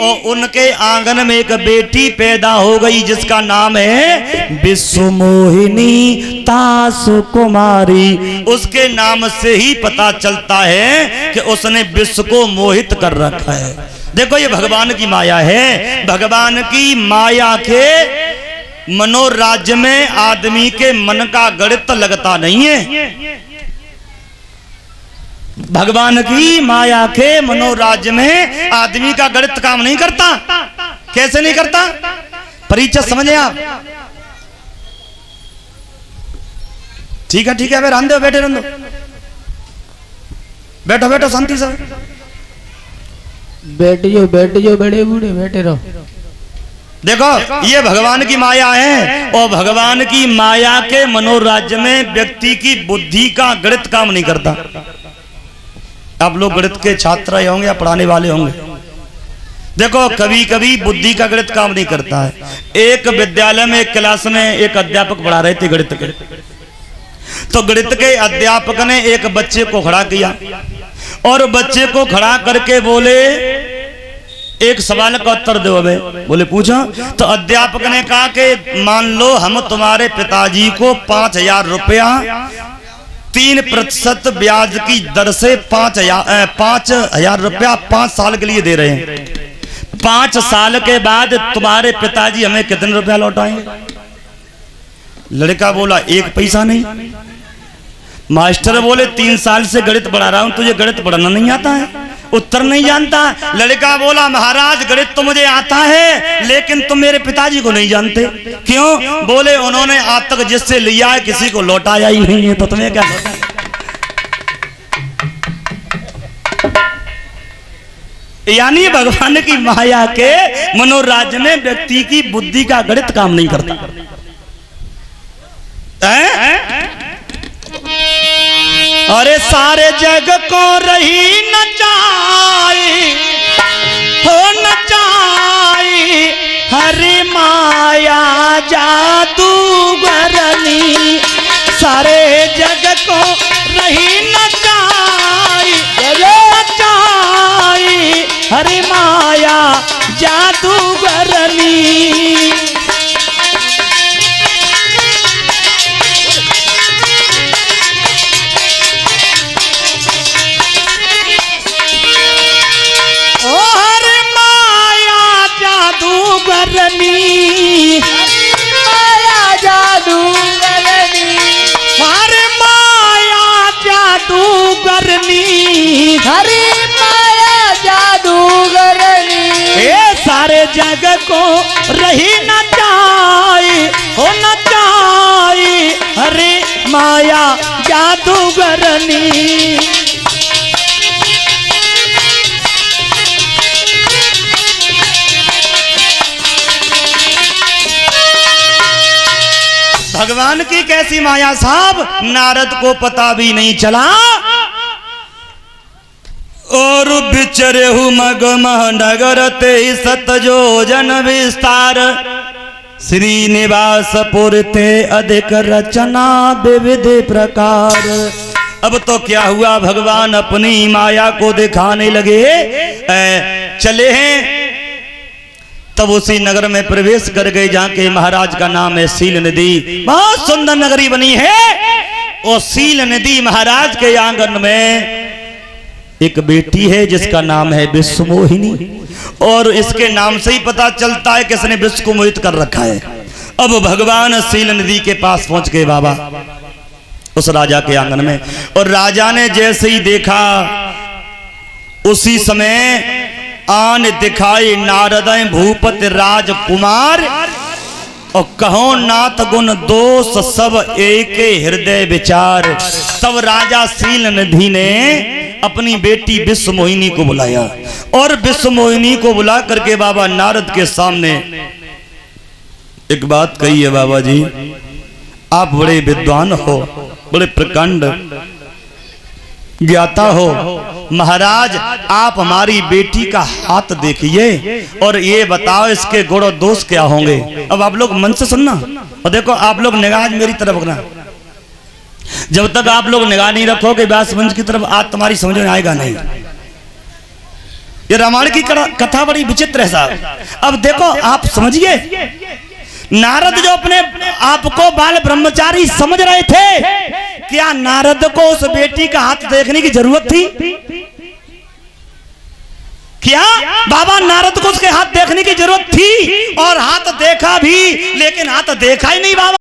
और उनके आंगन में एक बेटी पैदा हो गई जिसका नाम है विश्वमोहिनी तासु कुमारी। उसके नाम से ही पता चलता है कि उसने विश्व को मोहित कर रखा है। देखो ये भगवान की माया है। भगवान की माया के मनोराज्य में आदमी के मन का गणित लगता नहीं है। भगवान की माया के मनोराज्य में आदमी का गणित काम नहीं करता। कैसे नहीं करता? परिचय समझे आप? ठीक है भाई, रहने दो, बैठे रहने दो, बैठो बैठो शांति से बैठ जाओ बड़े बूढ़े बैठे रहो। देखो ये भगवान की माया है और भगवान की माया के मनोराज्य में व्यक्ति की बुद्धि का गणित काम नहीं करता। आप लोग गणित के छात्र होंगे या पढ़ाने वाले होंगे। देखो कभी कभी बुद्धि का गणित काम नहीं करता है। एक विद्यालय में एक क्लास में एक अध्यापक पढ़ा रहे थे गणित के, तो गणित के अध्यापक ने एक बच्चे को खड़ा किया और बच्चे को खड़ा करके बोले एक सवाल का उत्तर दो। बोले पूछो। तो अध्यापक ने कहा कि मान लो हम तुम्हारे पिताजी को 5,000 रुपया 3% ब्याज की दर से 5,000 रुपया 5 साल के लिए दे रहे हैं। 5 साल के बाद तुम्हारे पिताजी हमें कितने रुपया लौटाएंगे? लड़का बोला 1 पैसा नहीं। मास्टर बोले 3 साल से गणित पढ़ा रहा हूं, तुझे गणित पढ़ना नहीं आता है, उत्तर नहीं जानता। लड़का बोला महाराज गणित तो मुझे आता है लेकिन तुम मेरे पिताजी को नहीं जानते। क्यों? बोले उन्होंने आज तक जिससे लिया है किसी को लौटाया ही नहीं है, तो तुम्हें क्या? यानी भगवान की माया के मनोराज्य में व्यक्ति की बुद्धि का गणित काम नहीं करता। अरे सारे जग को रही नचाई हो नचाई हरि माया जादूगरनी। सारे जग को रही नचाई नचाई हरि माया जादूगरनी। हरे माया जादूगरनी। सारे जग को रही नचाई हो नचाई हरे माया जादूगरनी। भगवान की कैसी माया साहब, नारद को पता भी नहीं चला और बिचरेहु मगमह नगर ते सतजो जन विस्तार। श्रीनिवासपुर ते अधिक रचना विविध प्रकार। अब तो क्या हुआ, भगवान अपनी माया को दिखाने लगे। चले हैं तब उसी नगर में प्रवेश कर गए जहाँ के महाराज का नाम है सील नदी। बहुत सुंदर नगरी बनी है और सील नदी महाराज के आंगन में एक बेटी है जिसका नाम है विश्वमोहिनी और इसके नाम से ही पता चलता है कि इसने विश्व को मोहित कर रखा है। अब भगवान सील नदी के पास पहुंच गए बाबा उस राजा के आंगन में, और राजा ने जैसे ही देखा उसी समय आन दिखाई नारद भूपति राजकुमार और कहो नाथ गुण दोष सब एक हृदय विचार। तब राजा सील निधि ने अपनी बेटी विश्वमोहिनी को बुलाया और विश्वमोहिनी को बुला करके बाबा नारद के सामने एक बात कही है। बाबा जी आप बड़े विद्वान हो, बड़े प्रकांड ज्ञाता हो, महाराज आप हमारी बेटी का हाथ देखिए और ये बताओ इसके गुण और दोष क्या होंगे। अब आप लोग मन से सुनना और देखो आप लोग निगाह मेरी तरफ रखना। जब तक आप लोग निगाह नहीं रखोगे व्यास मंच की तरफ आज तुम्हारी समझ में आएगा नहीं। ये रामायण की कथा बड़ी विचित्र है साहब। अब देखो आप समझिए, नारद जो अपने आप को बाल ब्रह्मचारी समझ रहे थे, क्या नारद को उस बेटी का हाथ देखने की जरूरत थी? क्या बाबा नारद को उसके हाथ देखने की जरूरत थी? और हाथ देखा भी, लेकिन हाथ देखा ही नहीं बाबा।